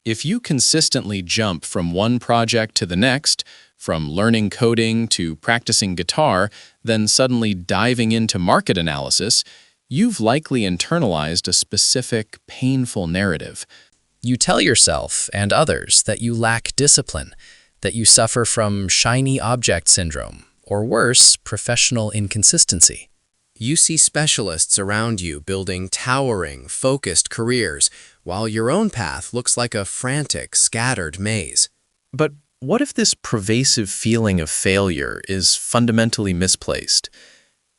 If you consistently jump from one project to the next, from learning coding to practicing guitar, then suddenly diving into market analysis, you've likely internalized a specific, painful narrative. You tell yourself and others that you lack discipline, that you suffer from shiny object syndrome, or worse, professional inconsistency. You see specialists around you building towering, focused careers, while your own path looks like a frantic, scattered maze. But what if this pervasive feeling of failure is fundamentally misplaced?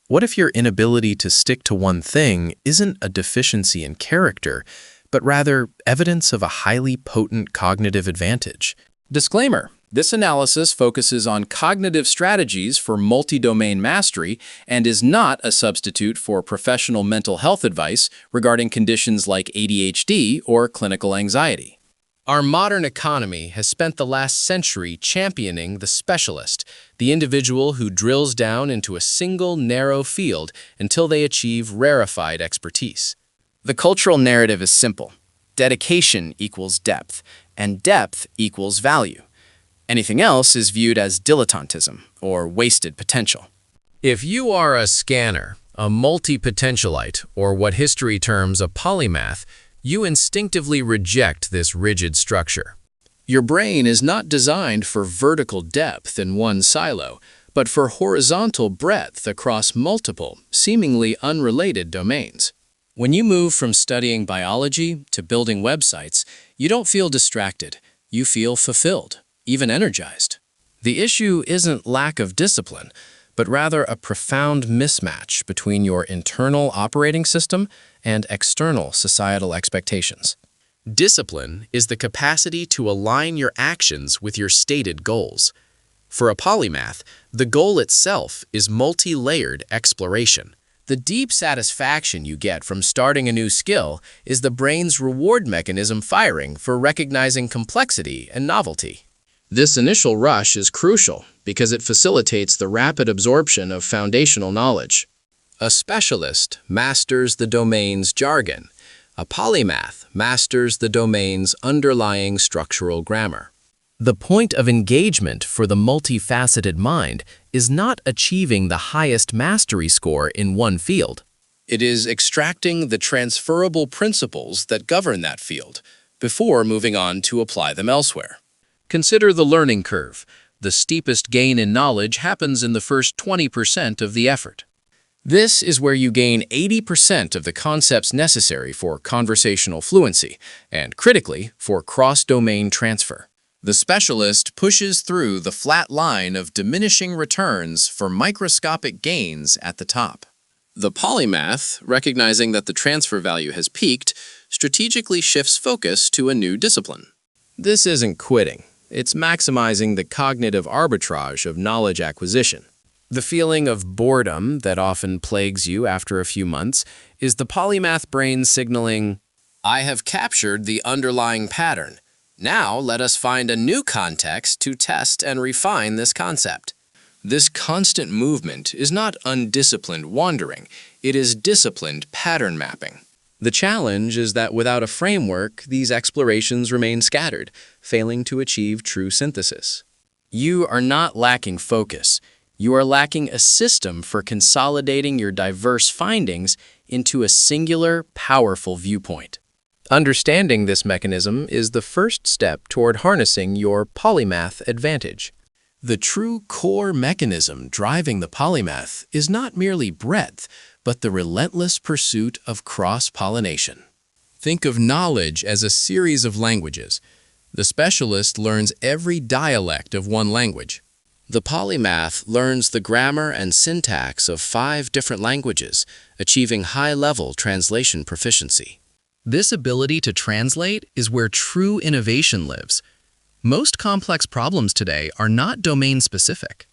What if your inability to stick to one thing isn't a deficiency in character, but rather evidence of a highly potent cognitive advantage? Disclaimer: this analysis focuses on cognitive strategies for multi-domain mastery and is not a substitute for professional mental health advice regarding conditions like ADHD or clinical anxiety. Our modern economy has spent the last century championing the specialist, the individual who drills down into a single narrow field until they achieve rarefied expertise. The cultural narrative is simple. Dedication equals depth, and depth equals value. Anything else is viewed as dilettantism or wasted potential. If you are a scanner, a multipotentialite, or what history terms a polymath, you instinctively reject this rigid structure. Your brain is not designed for vertical depth in one silo, but for horizontal breadth across multiple, seemingly unrelated domains. When you move from studying biology to building websites, you don't feel distracted. You feel fulfilled, even energized. The issue isn't lack of discipline, but rather a profound mismatch between your internal operating system and external societal expectations. Discipline is the capacity to align your actions with your stated goals. For a polymath, the goal itself is multi-layered exploration. The deep satisfaction you get from starting a new skill is the brain's reward mechanism firing for recognizing complexity and novelty. This initial rush is crucial because it facilitates the rapid absorption of foundational knowledge. A specialist masters the domain's jargon. A polymath masters the domain's underlying structural grammar. The point of engagement for the multifaceted mind is not achieving the highest mastery score in one field. It is extracting the transferable principles that govern that field before moving on to apply them elsewhere. Consider the learning curve. The steepest gain in knowledge happens in the first 20% of the effort. This is where you gain 80% of the concepts necessary for conversational fluency and, critically, for cross-domain transfer. The specialist pushes through the flat line of diminishing returns for microscopic gains at the top. The polymath, recognizing that the transfer value has peaked, strategically shifts focus to a new discipline. This isn't quitting. It's maximizing the cognitive arbitrage of knowledge acquisition. The feeling of boredom that often plagues you after a few months is the polymath brain signaling, "I have captured the underlying pattern. Now let us find a new context to test and refine this concept." This constant movement is not undisciplined wandering, it is disciplined pattern mapping. The challenge is that without a framework, these explorations remain scattered, failing to achieve true synthesis. You are not lacking focus. You are lacking a system for consolidating your diverse findings into a singular, powerful viewpoint. Understanding this mechanism is the first step toward harnessing your polymath advantage. The true core mechanism driving the polymath is not merely breadth, but the relentless pursuit of cross-pollination. Think of knowledge as a series of languages. The specialist learns every dialect of one language. The polymath learns the grammar and syntax of 5 different languages, achieving high-level translation proficiency. This ability to translate is where true innovation lives. Most complex problems today are not domain-specific.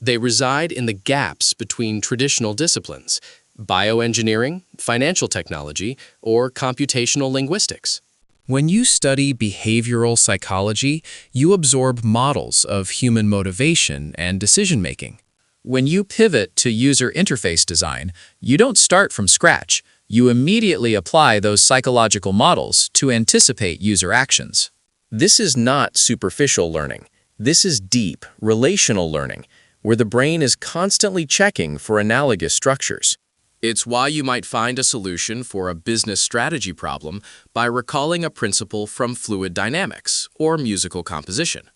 They reside in the gaps between traditional disciplines, bioengineering, financial technology, or computational linguistics. When you study behavioral psychology, you absorb models of human motivation and decision-making. When you pivot to user interface design, you don't start from scratch. You immediately apply those psychological models to anticipate user actions. This is not superficial learning. This is deep, relational learning, where the brain is constantly checking for analogous structures. It's why you might find a solution for a business strategy problem by recalling a principle from fluid dynamics or musical composition.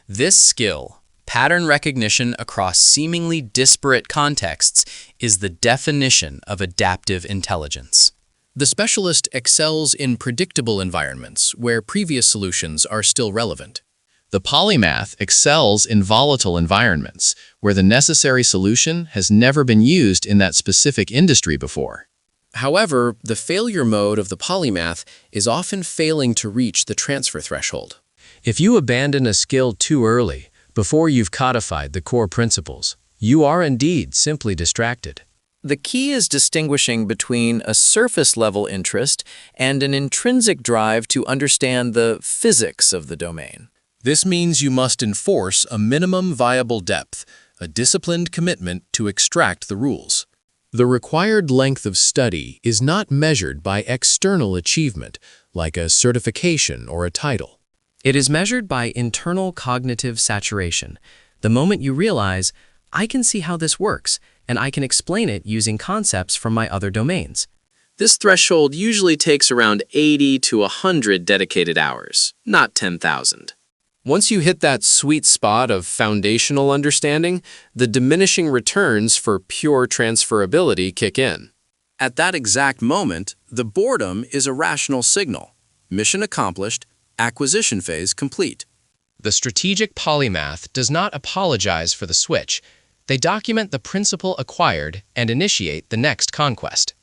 This skill, pattern recognition across seemingly disparate contexts, is the definition of adaptive intelligence. The specialist excels in predictable environments where previous solutions are still relevant. The polymath excels in volatile environments where the necessary solution has never been used in that specific industry before. However, the failure mode of the polymath is often failing to reach the transfer threshold. If you abandon a skill too early, before you've codified the core principles, you are indeed simply distracted. The key is distinguishing between a surface-level interest and an intrinsic drive to understand the physics of the domain. This means you must enforce a minimum viable depth, a disciplined commitment to extract the rules. The required length of study is not measured by external achievement, like a certification or a title. It is measured by internal cognitive saturation, the moment you realize, I can see how this works, and I can explain it using concepts from my other domains. This threshold usually takes around 80 to 100 dedicated hours, not 10,000. Once you hit that sweet spot of foundational understanding, the diminishing returns for pure transferability kick in. At that exact moment, the boredom is a rational signal. Mission accomplished, acquisition phase complete. The strategic polymath does not apologize for the switch. They document the principle acquired and initiate the next conquest.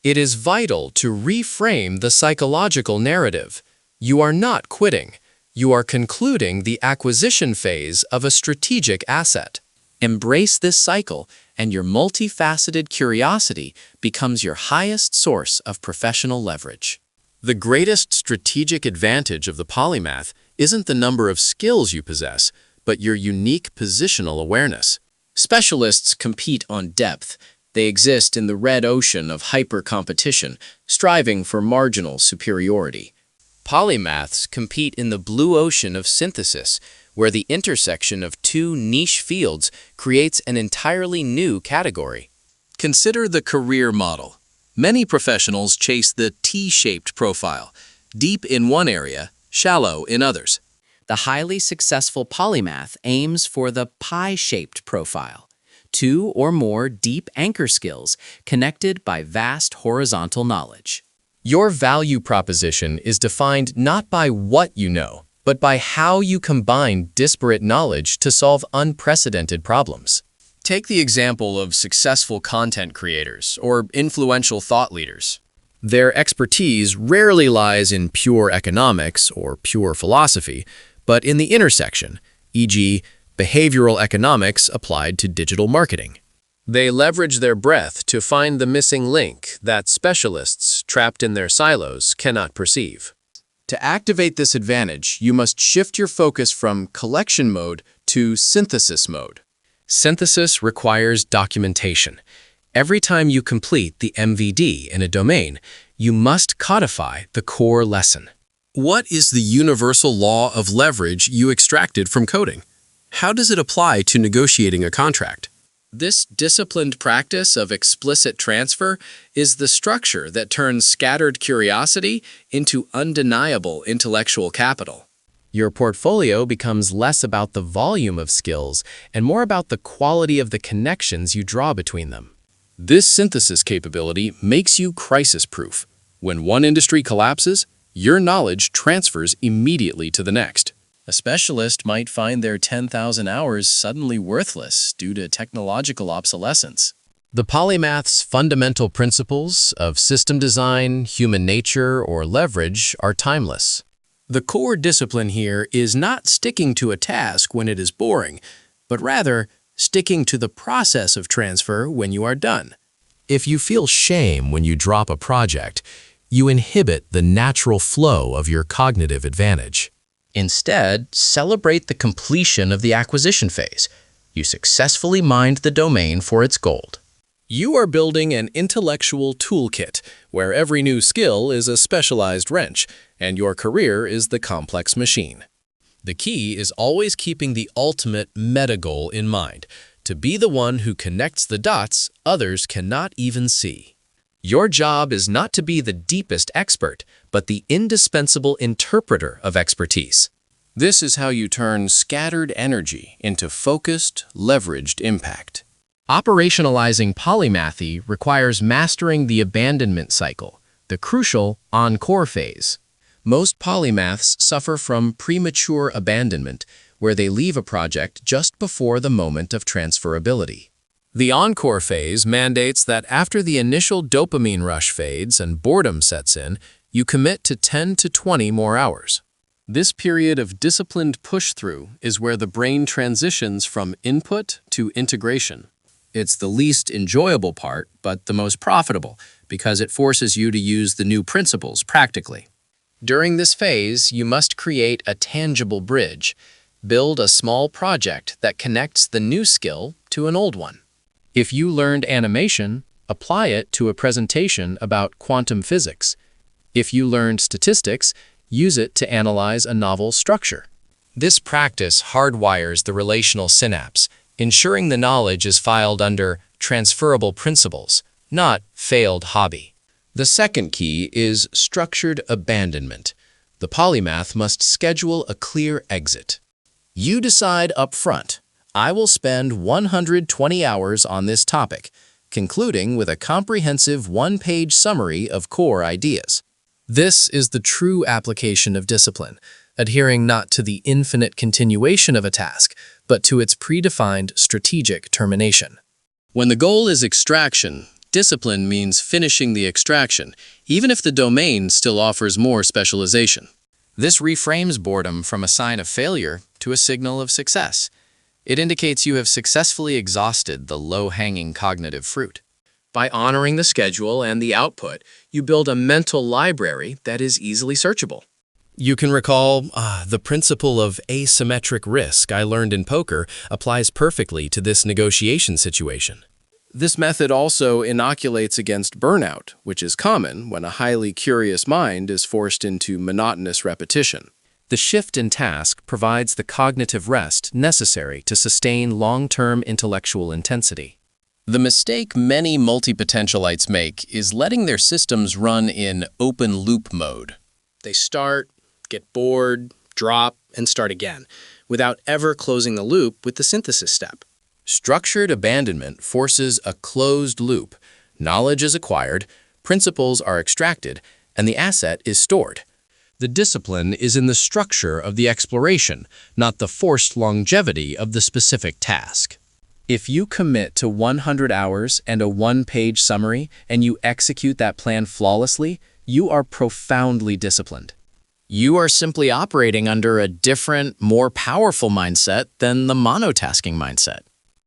It is vital to reframe the psychological narrative. You are not quitting. You are concluding the acquisition phase of a strategic asset. Embrace this cycle, and your multifaceted curiosity becomes your highest source of professional leverage. The greatest strategic advantage of the polymath isn't the number of skills you possess, but your unique positional awareness. Specialists compete on depth. They exist in the red ocean of hyper-competition, striving for marginal superiority. Polymaths compete in the blue ocean of synthesis, where the intersection of two niche fields creates an entirely new category. Consider the career model. Many professionals chase the T-shaped profile, deep in one area, shallow in others. The highly successful polymath aims for the pie-shaped profile, two or more deep anchor skills connected by vast horizontal knowledge. Your value proposition is defined not by what you know, but by how you combine disparate knowledge to solve unprecedented problems. Take the example of successful content creators or influential thought leaders. Their expertise rarely lies in pure economics or pure philosophy, but in the intersection, e.g., behavioral economics applied to digital marketing. They leverage their breadth to find the missing link that specialists trapped in their silos cannot perceive. To activate this advantage, you must shift your focus from collection mode to synthesis mode. Synthesis requires documentation. Every time you complete the MVD in a domain, you must codify the core lesson. What is the universal law of leverage you extracted from coding? How does it apply to negotiating a contract? This disciplined practice of explicit transfer is the structure that turns scattered curiosity into undeniable intellectual capital. Your portfolio becomes less about the volume of skills and more about the quality of the connections you draw between them. This synthesis capability makes you crisis-proof. When one industry collapses, your knowledge transfers immediately to the next. A specialist might find their 10,000 hours suddenly worthless due to technological obsolescence. The polymath's fundamental principles of system design, human nature, or leverage are timeless. The core discipline here is not sticking to a task when it is boring, but rather sticking to the process of transfer when you are done. If you feel shame when you drop a project, you inhibit the natural flow of your cognitive advantage. Instead, celebrate the completion of the acquisition phase. You successfully mined the domain for its gold. You are building an intellectual toolkit, where every new skill is a specialized wrench, and your career is the complex machine. The key is always keeping the ultimate meta-goal in mind, to be the one who connects the dots others cannot even see. Your job is not to be the deepest expert, but the indispensable interpreter of expertise. This is how you turn scattered energy into focused, leveraged impact. Operationalizing polymathy requires mastering the abandonment cycle, the crucial encore phase. Most polymaths suffer from premature abandonment, where they leave a project just before the moment of transferability. The encore phase mandates that after the initial dopamine rush fades and boredom sets in, you commit to 10 to 20 more hours. This period of disciplined push-through is where the brain transitions from input to integration. It's the least enjoyable part, but the most profitable, because it forces you to use the new principles practically. During this phase, you must create a tangible bridge. Build a small project that connects the new skill to an old one. If you learned animation, apply it to a presentation about quantum physics. If you learned statistics, use it to analyze a novel structure. This practice hardwires the relational synapse, ensuring the knowledge is filed under transferable principles, not failed hobby. The second key is structured abandonment. The polymath must schedule a clear exit. You decide up front, I will spend 120 hours on this topic, concluding with a comprehensive one-page summary of core ideas. This is the true application of discipline, adhering not to the infinite continuation of a task, but to its predefined strategic termination. When the goal is extraction, discipline means finishing the extraction, even if the domain still offers more specialization. This reframes boredom from a sign of failure to a signal of success. It indicates you have successfully exhausted the low-hanging cognitive fruit. By honoring the schedule and the output, you build a mental library that is easily searchable. You can recall, the principle of asymmetric risk I learned in poker applies perfectly to this negotiation situation. This method also inoculates against burnout, which is common when a highly curious mind is forced into monotonous repetition. The shift in task provides the cognitive rest necessary to sustain long-term intellectual intensity. The mistake many multipotentialites make is letting their systems run in open-loop mode. They start, get bored, drop, and start again, without ever closing the loop with the synthesis step. Structured abandonment forces a closed loop. Knowledge is acquired, principles are extracted, and the asset is stored. The discipline is in the structure of the exploration, not the forced longevity of the specific task. If you commit to 100 hours and a one-page summary and you execute that plan flawlessly, you are profoundly disciplined. You are simply operating under a different, more powerful mindset than the monotasking mindset.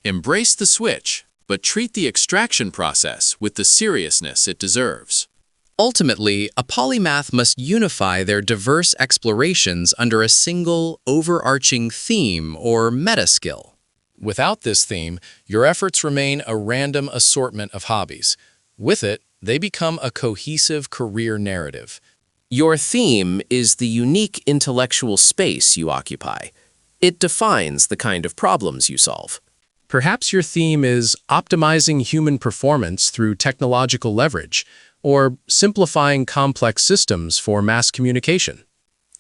Embrace the switch, but treat the extraction process with the seriousness it deserves. Ultimately, a polymath must unify their diverse explorations under a single, overarching theme or meta-skill. Without this theme, your efforts remain a random assortment of hobbies. With it, they become a cohesive career narrative. Your theme is the unique intellectual space you occupy. It defines the kind of problems you solve. Perhaps your theme is optimizing human performance through technological leverage, or simplifying complex systems for mass communication.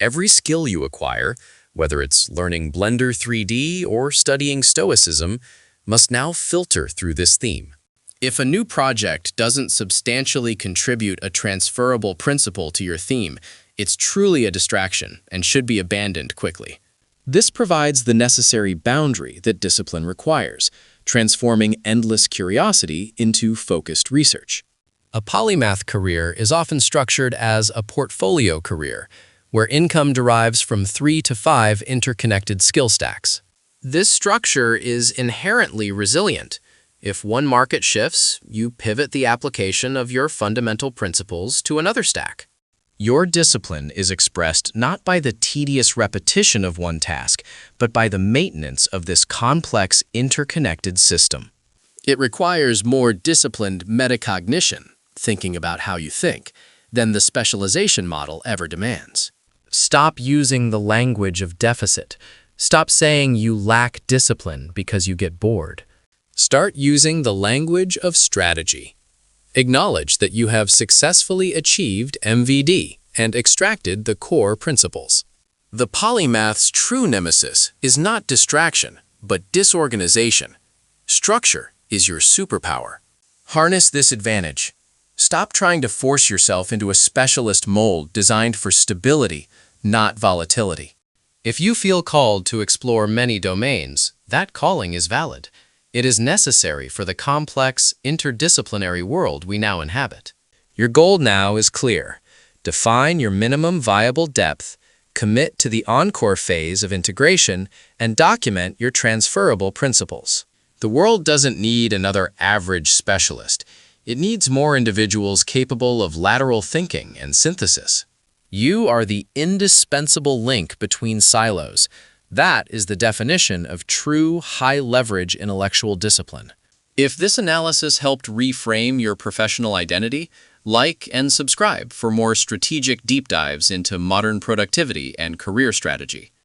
Every skill you acquire, whether it's learning Blender 3D or studying Stoicism, must now filter through this theme. If a new project doesn't substantially contribute a transferable principle to your theme, it's truly a distraction and should be abandoned quickly. This provides the necessary boundary that discipline requires, transforming endless curiosity into focused research. A polymath career is often structured as a portfolio career, where income derives from 3 to 5 interconnected skill stacks. This structure is inherently resilient. If one market shifts, you pivot the application of your fundamental principles to another stack. Your discipline is expressed not by the tedious repetition of one task, but by the maintenance of this complex interconnected system. It requires more disciplined metacognition, thinking about how you think, than the specialization model ever demands. Stop using the language of deficit. Stop saying you lack discipline because you get bored. Start using the language of strategy. Acknowledge that you have successfully achieved MVD and extracted the core principles. The polymath's true nemesis is not distraction, but disorganization. Structure is your superpower. Harness this advantage. Stop trying to force yourself into a specialist mold designed for stability, not volatility. If you feel called to explore many domains, that calling is valid. It is necessary for the complex, interdisciplinary world we now inhabit. Your goal now is clear. Define your minimum viable depth, commit to the encore phase of integration, and document your transferable principles. The world doesn't need another average specialist. It needs more individuals capable of lateral thinking and synthesis. You are the indispensable link between silos. That is the definition of true high-leverage intellectual discipline. If this analysis helped reframe your professional identity, like and subscribe for more strategic deep dives into modern productivity and career strategy.